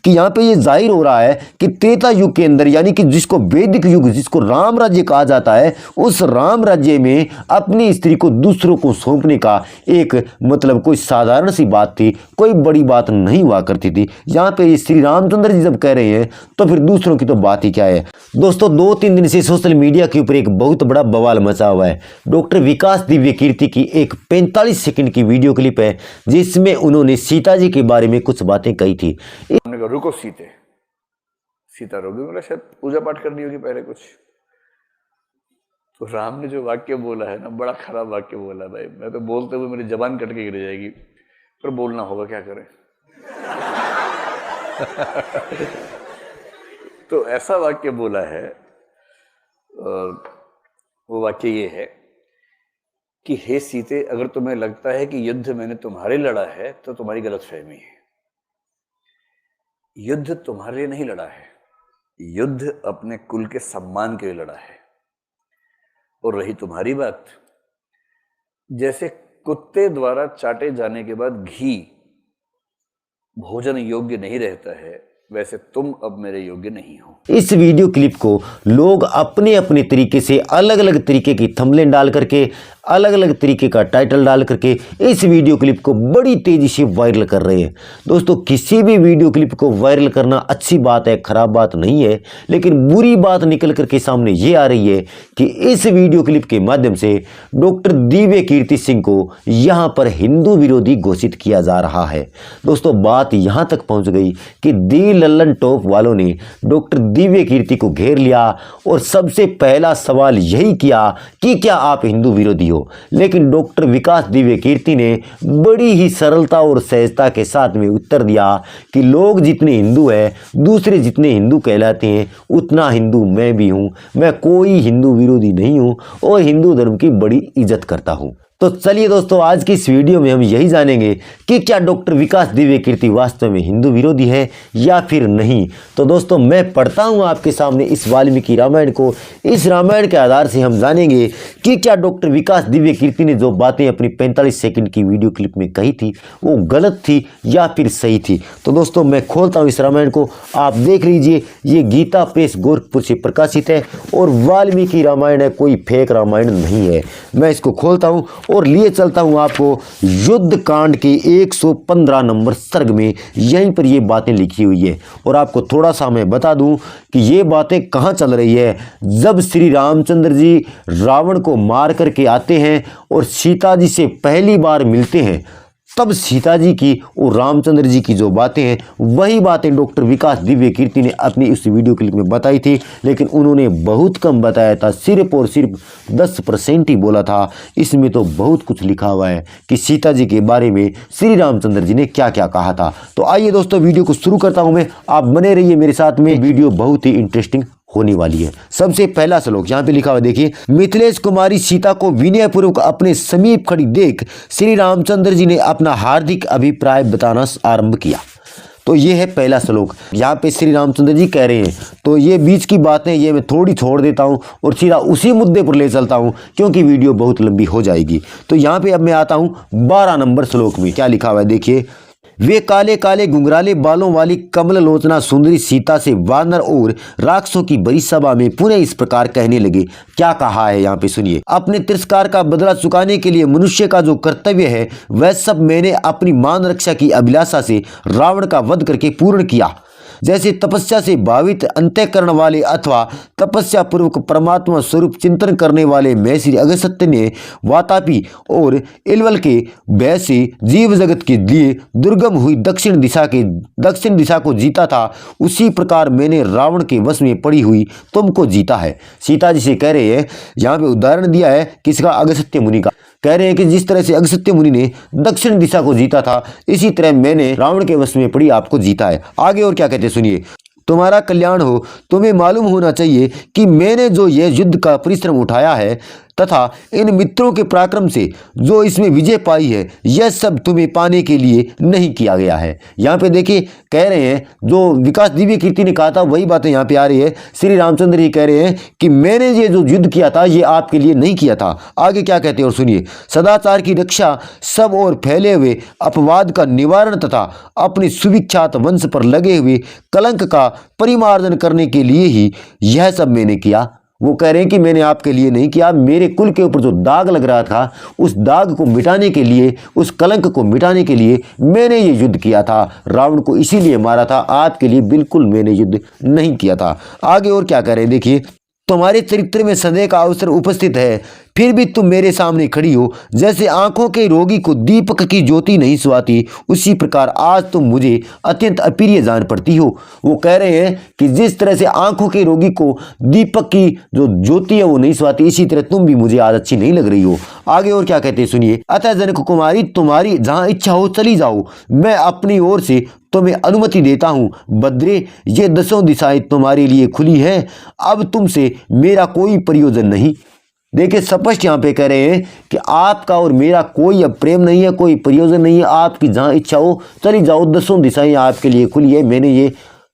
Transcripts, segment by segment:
कि यहाँ पे ये जाहिर हो रहा है कि त्रेता युग के अंदर, यानी कि जिसको वैदिक युग, जिसको राम राज्य कहा जाता है, उस राम राज्य में अपनी स्त्री को दूसरों को सौंपने का एक मतलब कोई साधारण सी बात थी, कोई बड़ी बात नहीं हुआ करती थी। यहाँ पे श्री रामचंद्र जी जब कह रहे हैं तो फिर दूसरों की तो बात ही क्या है। दोस्तों 2-3 दिन से सोशल मीडिया के ऊपर एक बहुत बड़ा बवाल मचा हुआ है। डॉक्टर विकास दिव्य कीर्ति की एक 45 सेकंड की वीडियो क्लिप है जिसमें उन्होंने सीता जी के बारे में कुछ बातें कही थी। हमने कहा रुको सीता रोगी, बोला शायद पूजा पाठ करनी होगी पहले कुछ। तो राम ने जो वाक्य बोला है ना, बड़ा खराब वाक्य बोला भाई। मैं तो बोलते हुए मेरी जबान कट के गिर जाएगी, पर बोलना होगा, क्या करें। तो ऐसा वाक्य बोला है, और वो वाक्य ये है कि हे सीते, अगर तुम्हें लगता है कि युद्ध मैंने तुम्हारे लड़ा है तो तुम्हारी गलतफहमी है। युद्ध तुम्हारे लिए नहीं लड़ा है, युद्ध अपने कुल के सम्मान के लिए लड़ा है। और रही तुम्हारी बात, जैसे कुत्ते द्वारा चाटे जाने के बाद घी भोजन योग्य नहीं रहता है, वैसे तुम अब मेरे योग्य नहीं हो। इस वीडियो क्लिप को लोग अपने अपने तरीके से अलग अलग तरीके की थंबनेल डाल करके, अलग अलग तरीके का टाइटल डाल करके इस वीडियो क्लिप को बड़ी तेजी से वायरल कर रहे हैं। दोस्तों किसी भी वीडियो क्लिप को वायरल करना अच्छी बात है, खराब बात नहीं है, लेकिन बुरी बात निकल करके सामने ये आ रही है कि इस वीडियो क्लिप के माध्यम से डॉक्टर दिव्य कीर्ति सिंह को यहाँ पर हिंदू विरोधी घोषित किया जा रहा है। दोस्तों बात यहाँ तक पहुँच गई कि दी लल्लन टॉप वालों ने डॉक्टर दिव्य कीर्ति को घेर लिया और सबसे पहला सवाल यही किया कि क्या आप हिंदू विरोधी हो। लेकिन डॉक्टर विकास दिव्य कीर्ति ने बड़ी ही सरलता और सहजता के साथ में उत्तर दिया कि लोग जितने हिंदू हैं, दूसरे जितने हिंदू कहलाते हैं, उतना हिंदू मैं भी हूं। मैं कोई हिंदू विरोधी नहीं हूं और हिंदू धर्म की बड़ी इज्जत करता हूं। तो चलिए दोस्तों आज की इस वीडियो में हम यही जानेंगे कि क्या डॉक्टर विकास दिव्य कीर्ति वास्तव में हिंदू विरोधी है या फिर नहीं। तो दोस्तों मैं पढ़ता हूं आपके सामने इस वाल्मीकि रामायण को। इस रामायण के आधार से हम जानेंगे कि क्या डॉक्टर विकास दिव्य कीर्ति ने जो बातें अपनी 45 सेकंड की वीडियो क्लिप में कही थी वो गलत थी या फिर सही थी। तो दोस्तों मैं खोलता हूँ इस रामायण को, आप देख लीजिए। ये गीता प्रेस गोरखपुर से प्रकाशित है और वाल्मीकि रामायण है, कोई फेक रामायण नहीं है। मैं इसको खोलता हूँ और लिए चलता हूं आपको युद्ध कांड के 115 नंबर सर्ग में। यहीं पर ये बातें लिखी हुई है और आपको थोड़ा सा मैं बता दूं कि ये बातें कहां चल रही है। जब श्री रामचंद्र जी रावण को मार करके आते हैं और सीता जी से पहली बार मिलते हैं, तब सीता जी की और रामचंद्र जी की जो बातें हैं वही बातें डॉक्टर विकास दिव्य कीर्ति ने अपनी इस वीडियो क्लिप में बताई थी। लेकिन उन्होंने बहुत कम बताया था, सिर्फ और सिर्फ 10% ही बोला था। इसमें तो बहुत कुछ लिखा हुआ है कि सीता जी के बारे में श्री रामचंद्र जी ने क्या क्या कहा था। तो आइए दोस्तों वीडियो को शुरू करता हूँ मैं, आप बने रहिए मेरे साथ में, वीडियो बहुत ही इंटरेस्टिंग होने वाली है। सबसे पहला श्लोक यहाँ पे लिखा हुआ देखिए, मिथिलेश कुमारी सीता को विनयपूर्वक अपने समीप खड़ी देख श्री रामचंद्र जी ने अपना हार्दिक अभिप्राय बताना आरंभ किया। तो ये है पहला श्लोक, यहाँ पे श्री रामचंद्र जी कह रहे हैं। तो ये बीच की बातें ये मैं थोड़ी छोड़ देता हूँ और सीधा उसी मुद्दे पर ले चलता हूँ क्योंकि वीडियो बहुत लंबी हो जाएगी। तो यहाँ पे अब मैं आता हूँ 12 नंबर श्लोक में। क्या लिखा हुआ है देखिए, वे काले काले घुंघराले बालों वाली कमल लोचना सुंदरी सीता से वानर और राक्षसों की बड़ी सभा में पुनः इस प्रकार कहने लगे। क्या कहा है यहाँ पे सुनिए, अपने तिरस्कार का बदला चुकाने के लिए मनुष्य का जो कर्तव्य है वह सब मैंने अपनी मान रक्षा की अभिलाषा से रावण का वध करके पूर्ण किया। जैसे तपस्या से भावित अंतःकरण वाले अथवा तपस्या पूर्वक परमात्मा स्वरूप चिंतन करने वाले मैं श्री अगस्त्य ने वातापी और इलवल के भय से जीव जगत के लिए दुर्गम हुई दक्षिण दिशा को जीता था, उसी प्रकार मैंने रावण के वश में पड़ी हुई तुमको जीता है। सीता जी से कह रहे हैं, यहाँ पे उदाहरण दिया है किसका, अगस्त्य मुनि का। कह रहे हैं कि जिस तरह से अगस्त्य मुनि ने दक्षिण दिशा को जीता था, इसी तरह मैंने रावण के वश में पड़ी आपको जीता है। आगे और क्या कहते हैं सुनिए, तुम्हारा कल्याण हो। तुम्हें मालूम होना चाहिए कि मैंने जो यह युद्ध का परिश्रम उठाया है तथा इन मित्रों के पराक्रम से जो इसमें विजय पाई है, यह सब तुम्हें पाने के लिए नहीं किया गया है। यहाँ पे देखिए कह रहे हैं, जो विकास दिव्य कीर्ति ने कहा था वही बातें यहाँ पे आ रही है। श्री रामचंद्र जी कह रहे हैं कि मैंने ये जो युद्ध किया था ये आपके लिए नहीं किया था। आगे क्या कहते हैं और सुनिए। सदाचार की रक्षा, सब और फैले हुए अपवाद का निवारण तथा अपने सुविख्यात वंश पर लगे हुए कलंक का परिमार्जन करने के लिए ही यह सब मैंने किया। वो कह रहे हैं कि मैंने आपके लिए नहीं किया, मेरे कुल के ऊपर जो दाग लग रहा था उस दाग को मिटाने के लिए, उस कलंक को मिटाने के लिए मैंने ये युद्ध किया था। रावण को इसीलिए मारा था, आपके लिए बिल्कुल मैंने युद्ध नहीं किया था। आगे और क्या कह रहे हैं देखिए। तुम्हारे चरित्र में सदैव का अवसर उपस्थित है, फिर भी तुम मेरे सामने खड़ी हो। जैसे आंखों के रोगी को दीपक की ज्योति नहीं सुहाती, उसी प्रकार आज तुम मुझे अत्यंत अप्रिय जान पड़ती हो। वो कह रहे हैं कि जिस तरह से आंखों के रोगी को दीपक की जो ज्योति है वो नहीं सुहाती, इसी तरह तुम भी मुझे आज अच्छी नहीं लग रही हो। आगे और क्या कहते हैं सुनिए। अतः जनक कुमारी, तुम्हारी जहां इच्छा हो चली जाओ, मैं अपनी ओर से तुम्हें अनुमति देता हूं। बद्रे, ये 10 दिशाएं तुम्हारे लिए खुली हैं, अब तुमसे मेरा कोई प्रयोजन नहीं। देखिए स्पष्ट यहाँ पे कह रहे हैं कि आपका और मेरा कोई अब प्रेम नहीं है, कोई प्रयोजन नहीं है। आपकी जहाँ इच्छा हो चली जाओ, 10 दिशाएं आपके लिए खुली है, मैंने ये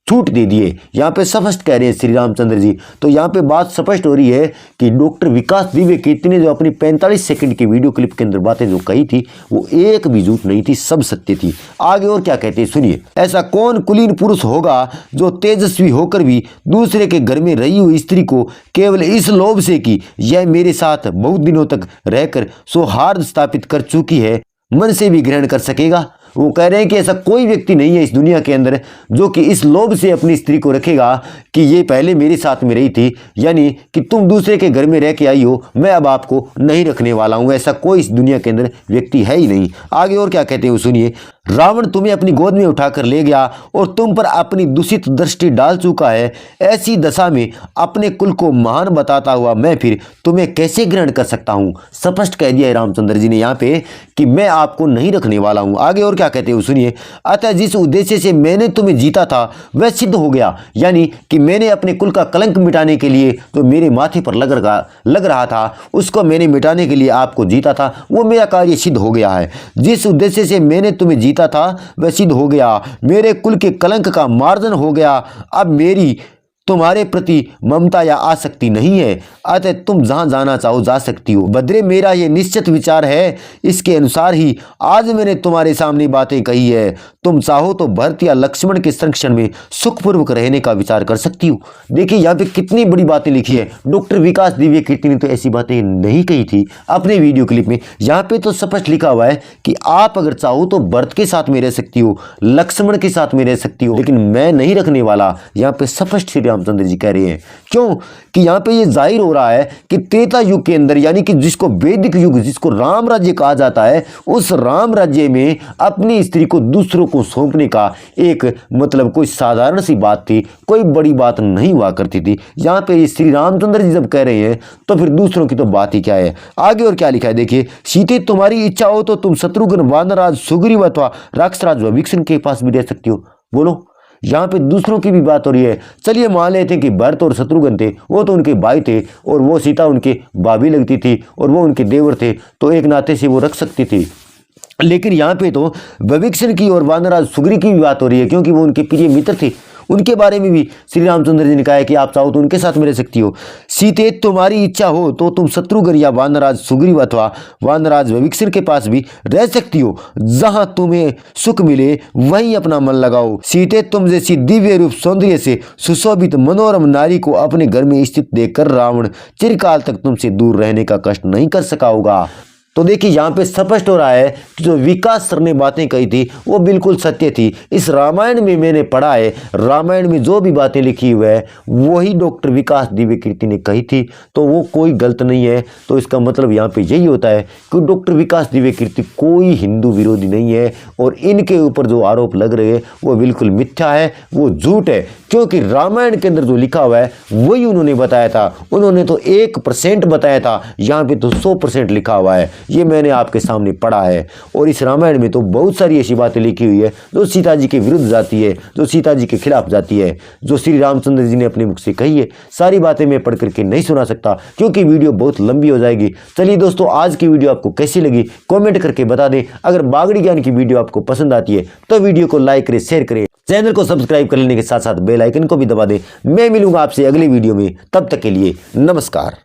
छूट दे दिए। यहाँ पे स्पष्ट कह रहे हैं श्री रामचंद्र जी। तो यहाँ पे बात स्पष्ट हो रही है कि डॉक्टर विकास दिव्य कीर्ति ने जो अपनी 45 सेकंड की वीडियो क्लिप के अंदर बातें जो कही थी वो एक भी झूठ नहीं थी, सब सत्य थी। आगे और क्या कहते हैं सुनिए। ऐसा कौन कुलीन पुरुष होगा जो तेजस्वी होकर भी दूसरे के घर में रही हुई स्त्री को केवल इस लोभ से कि यह मेरे साथ बहुत दिनों तक रहकर सौहार्द स्थापित कर चुकी है, मन से भी ग्रहण कर सकेगा। वो कह रहे हैं कि ऐसा कोई व्यक्ति नहीं है इस दुनिया के अंदर जो कि इस लोभ से अपनी स्त्री को रखेगा कि ये पहले मेरे साथ में रही थी, यानी कि तुम दूसरे के घर में रह के आई हो, मैं अब आपको नहीं रखने वाला हूं। ऐसा कोई इस दुनिया के अंदर व्यक्ति है ही नहीं। आगे और क्या कहते हैं वो सुनिए। रावण तुम्हें अपनी गोद में उठाकर ले गया और तुम पर अपनी दूषित दृष्टि डाल चुका है। ऐसी दशा में अपने कुल को महान बताता हुआ मैं फिर तुम्हें कैसे ग्रहण कर सकता हूं। स्पष्ट कह दिया है रामचंद्र जी ने यहाँ पे कि मैं आपको नहीं रखने वाला हूं। आगे और क्या कहते हो सुनिए। अतः जिस उद्देश्य से मैंने तुम्हें जीता था वह सिद्ध हो गया, यानी कि मैंने अपने कुल का कलंक मिटाने के लिए जो मेरे माथे पर लग रहा था उसको मैंने मिटाने के लिए आपको जीता था, वो मेरा कार्य सिद्ध हो गया है। जिस उद्देश्य से मैंने तुम्हें जीता था वह सिद्ध हो गया, मेरे कुल के कलंक का मार्जन हो गया। अब मेरी तुम्हारे प्रति ममता या आसक्ति नहीं है, अतः तुम जहां जाना चाहो जा सकती हो। बद्रे, मेरा यह निश्चित विचार है, इसके अनुसार ही आज मैंने तुम्हारे सामने बातें कही है। तुम चाहो तो भरत या लक्ष्मण के संरक्षण में सुखपूर्वक रहने का विचार कर सकती हो। देखिए यहाँ पे कितनी बड़ी बातें लिखी है। डॉक्टर विकास दिव्य कीर्ति ने तो ऐसी बातें नहीं कही थी अपने वीडियो क्लिप में। यहाँ पे तो स्पष्ट लिखा हुआ है कि आप अगर चाहो तो भरत के साथ में रह सकती हो, लक्ष्मण के साथ में रह सकती हो, लेकिन मैं नहीं रखने वाला। यहाँ पे स्पष्ट श्री रामचंद्र जी कह रहे हैं। क्यों कि यहाँ पे ये जाहिर हो रहा है कि त्रेता युग के अंदर, यानी कि जिसको वैदिक युग, जिसको राम राज्य कहा जाता है, उस राम राज्य में अपनी स्त्री को दूसरों को सौंपने का एक मतलब कोई साधारण सी बात थी, कोई बड़ी बात नहीं हुआ करती थी। यहाँ पे श्री रामचंद्र जी जब कह रहे हैं तो फिर दूसरों की तो बात ही क्या है। आगे और क्या लिखा है देखिए। सीते, तुम्हारी इच्छा हो तो तुम शत्रुघ्न, वानरराज सुग्रीव अथवा राक्षसराज विभीषण के पास भी रह सकती हो। बोलो, यहाँ पे दूसरों की भी बात हो रही है। चलिए मान लेते हैं कि भरत और शत्रुघ्न थे, वो तो उनके भाई थे और वो सीता उनके भाभी लगती थी और वो उनके देवर थे, तो एक नाते से वो रख सकती थी। लेकिन यहाँ पे तो विभीषण की और वानरराज सुग्रीव की भी बात हो रही है, क्योंकि वो उनके प्रिय मित्र थे। उनके बारे में भी श्री रामचंद्र जी ने कहा है कि आप चाहो तो उनके साथ में रह सकती हो। सीते, तुम्हारी इच्छा हो तो तुम शत्रुघ्न या वानरराज सुग्रीव अथवा वानरराज विभीषण के पास भी रह सकती हो। जहां तुम्हें सुख मिले वहीं अपना मन लगाओ। सीते, तुम जैसी दिव्य रूप सौंदर्य से सुशोभित मनोरम नारी को अपने घर में स्थित देखकर रावण चिरकाल तक तुमसे दूर रहने का कष्ट नहीं कर सका होगा। तो देखिए यहाँ पे स्पष्ट हो रहा है कि जो विकास सर ने बातें कही थी वो बिल्कुल सत्य थी। इस रामायण में मैंने पढ़ा है, रामायण में जो भी बातें लिखी हुई है वही डॉक्टर विकास दिव्य कीर्ति ने कही थी, तो वो कोई गलत नहीं है। तो इसका मतलब यहाँ पे यही होता है कि डॉक्टर विकास दिव्य कीर्ति कोई हिंदू विरोधी नहीं है और इनके ऊपर जो आरोप लग रहे हैं वो बिल्कुल मिथ्या है, वो झूठ है। क्योंकि रामायण के अंदर जो लिखा हुआ है वही उन्होंने बताया था। उन्होंने तो 1% बताया था, यहाँ पे तो 100% लिखा हुआ है। ये मैंने आपके सामने पढ़ा है। और इस रामायण में तो बहुत सारी ऐसी बातें लिखी हुई है जो सीता जी के विरुद्ध जाती है, जो सीता जी के खिलाफ जाती है, जो श्री रामचंद्र जी ने अपने मुख से कही है। सारी बातें मैं पढ़ करके नहीं सुना सकता क्योंकि वीडियो बहुत लंबी हो जाएगी। चलिए दोस्तों, आज की वीडियो आपको कैसी लगी कमेंट करके बता दें। अगर बागड़ी ज्ञान की वीडियो आपको पसंद आती है तो वीडियो को लाइक करें, शेयर करें, चैनल को सब्सक्राइब कर लेने के साथ साथ बेल आइकन को भी दबा दें। मैं मिलूंगा आपसे अगली वीडियो में, तब तक के लिए नमस्कार।